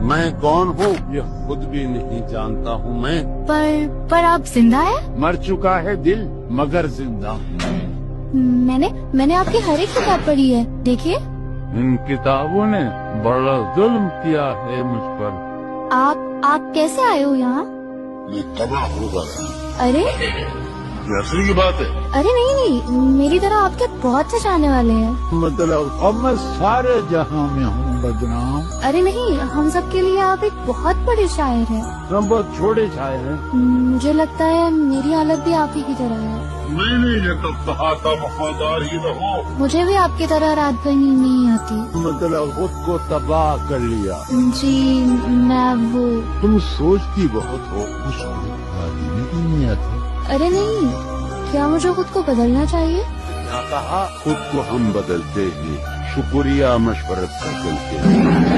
मैं कौन हूँ ये खुद भी नहीं जानता हूँ मैं। पर आप जिंदा है? मर चुका है दिल मगर जिंदा हूँ। मैंने आपकी हर एक किताब पढ़ी है, देखिए। इन किताबों ने बड़ा जुल्म किया है मुझ पर। आप कैसे आए हो यहाँ? मैं तबाह हो गया। अरे असली की बात है। अरे नहीं, मेरी तरह आपके बहुत से चाहने वाले हैं। मतलब अब मैं सारे जहां में हूँ बदनाम। अरे नहीं, हम सब के लिए आप एक बहुत बड़े शायर हैं। हम बहुत छोटे शायर हैं। मुझे लगता है मेरी हालत भी आप ही की तरह है। मैंने ये तो कहा था वफादार ही रहो। मुझे भी आपकी तरह रात भर नींद नहीं आती। मतलब खुद को तबाह कर लिया। जी मैं वो। तुम सोचती बहुत हो, कुछ नहीं आती। अरे नहीं, क्या मुझे खुद को बदलना चाहिए? क्या कहा? खुद को हम बदलते हैं, शुक्रिया मशवरत का चलते हैं।